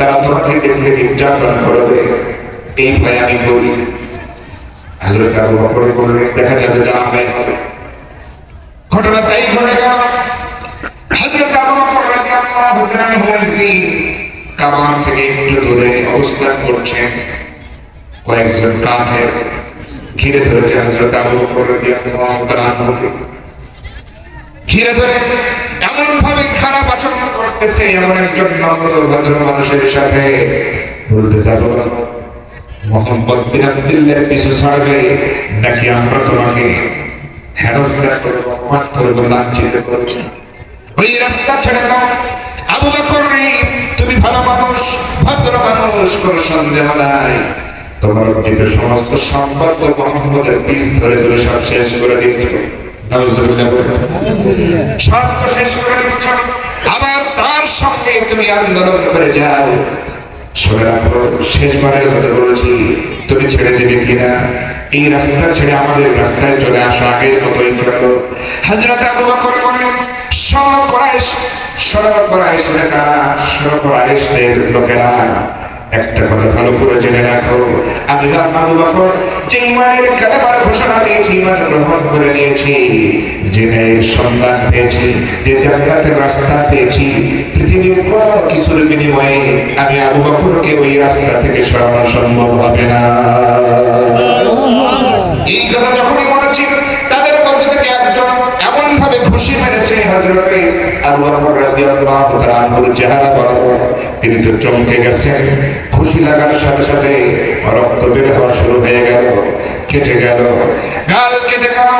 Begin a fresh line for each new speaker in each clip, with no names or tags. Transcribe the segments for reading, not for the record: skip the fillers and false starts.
তারা তোমাকে দেখলে নির্যাতন করবে, এই ভয় আমি করি। হযরত আবু বকর বললেন, দেখা যাবে যা হয় হবে। ঘটনা তাই ঘটে গেল। হযরত আবু বকর রাদিয়াল্লাহু তাআলা কাবা থেকে একটু দূরে অবস্থান করছেন। কয়েকজন কাফের ঘিরে ধরেছে হযরত আবু বকর রাদিয়াল্লাহু তাআলা, ঘিরে ধরে এমন ভাবে খারাপ আচরণ করতেছে, এমন একজন নম্র ভদ্র মানুষের সাথে বলতে যাবো মুহাম্মদ বিন আব্দুল্লাহ পিছু ছাড়বে নাকি আমরা তোমাকে হেনস্থা করবো, মারধর করবো, লাঞ্ছিত করবো, ওই রাস্তা ছেড়ে দাও। আবু বকর, তুমি ভালো মানুষ, ভদ্র মানুষ, কোন সন্দেহ নাই। তোমার দিকে সমস্ত সম্পদ মুহাম্মদের পিছ ধরে ধরে সব শেষ করে দিচ্ছ, সব শেষ করে দিচ্ছ, আবার তার সঙ্গে তুমি আন্দোলন করে যাও। শুনে রাখো, শেষবারের মতো বলছি, তুমি ছেড়ে দেবে কিনা? এই রাস্তা ছেড়ে আমাদের রাস্তায় চলে আসো, আগের মতোই চলো। হযরত আবু বকর বলেন, কুরাইশের লোকেরা, একটা কথা ভালো করে জেনে রাখো, আমি আবু বকর যে ঈমানের কালেমার ঘোষণা দিয়েছি, ঈমান গ্রহণ করে নিয়েছি, যে ন্যায়ের সন্ধান পেয়েছি, যে জান্নাতের রাস্তা পেয়েছি, পৃথিবীর কোনো কিছুর বিনিময়ে আমি আবু বকরকে ওই রাস্তা থেকে সরানো সম্ভব হবে না। এই কথা যখনই বলেছি, তাদের মধ্যে থেকে একজন এমন ভাবে খুশি মেরেছে হযরত আবু বকর রাদিয়াল্লাহু তাআলা আনহুর চেহারা বরাবর, তিনি তো চমকে গেছেন। খুশি লাগার সাথে সাথে রক্ত বের হওয়া শুরু হয়ে গেল, কেটে গেল, গাল কেটে গেল,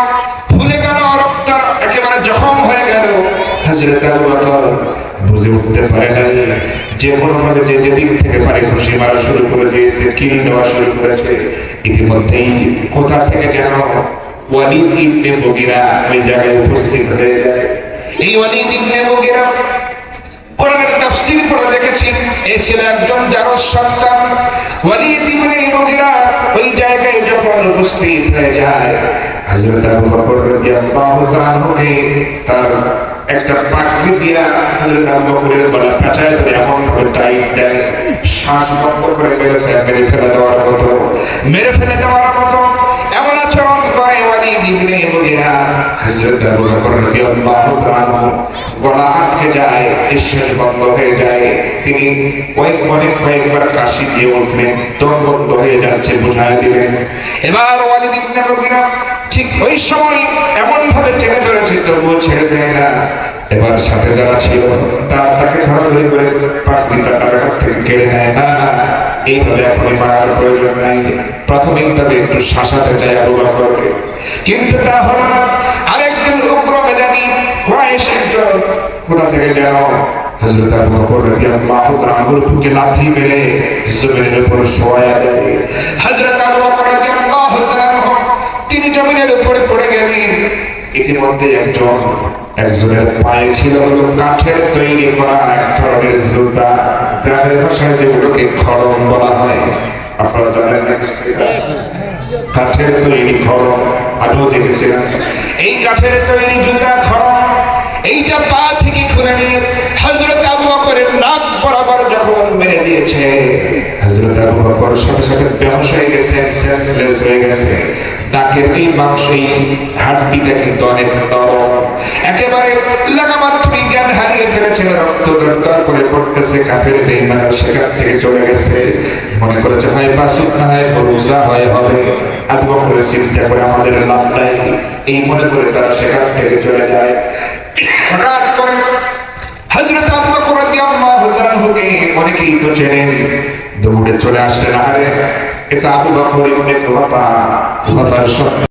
ফুলে গেল, রক্ত একেবারে জখম হয়ে গেল। হযরত আবু বকর বুঝে উঠতে পারে নাই, যে কোনো ভাবে যে যেদিক থেকে পারে খুশি মারা শুরু করে দিয়েছে, কিল দেওয়া শুরু করেছে। ইতিমধ্যেই কোথা থেকে যেন ওয়ালিদ ইবনে মুগীরা ওই জায়গায় উপস্থিত হয়ে যায়। এই ওয়ালিদ ইবনে মুগীরা কোরআনের তাফসীর পড়ে দেখেছি, এই ছিল একজন জারজ সন্তান। ওয়ালিদ ইবনে মুগীরা ওই জায়গায় যখন উপস্থিত হয়ে যায়, হযরত আবু বকর রাদিয়াল্লাহু তাআলা আনহুকে তার একটা পাগড়ি দিয়া হযরত আবু বকরের গলা পেঁচায় ধরে এমন ভাবে টাইট দেয়, শ্বাস বন্ধ করে মেরে ফেলে দেওয়ার মতো, মেরে ফেলে দেওয়ার মতো এমন আচরণ করে ওয়ালিদ ইবনে মুগীরা। হযরত আবু বকর রাদিয়াল্লাহু তাআলা গলা আটকে যায়, নিঃশ্বাস বন্ধ হয়ে যায়। তিনি কয়েকবার কাশি দিয়ে উঠলেন, দম বন্ধ হয়ে যাচ্ছে, বুঝায় দিলেন। এবার ওয়ালিদ ইবনে মুগীরা ঠিক ওই সময় এমন ভাবে টেনে ধরেছে, তবুও ছেড়ে দেয় না। এবার সাথে যারা ছিল তারা তাকে ধরাধরি করে পাগড়িটা তার হাত থেকে কেড়ে নেয়। না না, এইভাবে এখন মারার প্রয়োজন নাই, প্রাথমিকভাবে একটু শাসাতে চায় আবু বকরকে, কিন্তু তা হলো না। আরেকজন উগ্র মেজাজি কুরাইশের দল কোথা থেকে যেন হযরত আবু বকর রাদিয়াল্লাহু তাআলা আনহুর বুকে লাথি মেরে জমিনের উপর শোয়ায়া দেয়। হযরত আবু বকর রাদিয়াল্লাহু তাআলা তিনি জমিনের উপরে পড়ে গেলেন। ইতিমধ্যে একজনের পায়ে ছিল কাঠের তৈরি করা এক ধরনের জুতা, গ্রামের ভাষায় যেগুলোকে খড়ম বলা হয়, আপনারা জানেন না? কাঠের তৈরি খড়ম, আমিও দেখেছিলাম। এই কাঠের তৈরি জুতা খড়ম এইটা পা থেকে খুলে নিয়ে হযরত আবু বকরের নাক বরাবর যখন মেরে দিয়েছে, হযরত আবু বকর সাথে সাথে বেহুশ হয়ে গেছে, সেন্সলেস হয়ে গেছে। নাকের এই মাংসই হাড্ডিটা কিন্তু অনেক নরম, একেবারে লাগামাত্রই জ্ঞান হারিয়ে ফেলেছে, রক্ত দরদর করে পড়তেছে। কাফের বেঈমান সেখান থেকে চলে গেছে, মনে করেছে হয় বাসুক না হয় রোজা হয় হবে। আবু বকরের চিন্তা করে আমাদের লাভ নাই, এই মনে করে তারা সেখান থেকে চলে যায়। হঠাৎ করে হযরত আবু বকর রাদিয়াল্লাহু তাআলা আনহুকে অনেকেই তো চেনেন, দৌড়ে চলে আসলেন। আরে এটা আবু বকর ইবনে কুহাফা, কুহাফার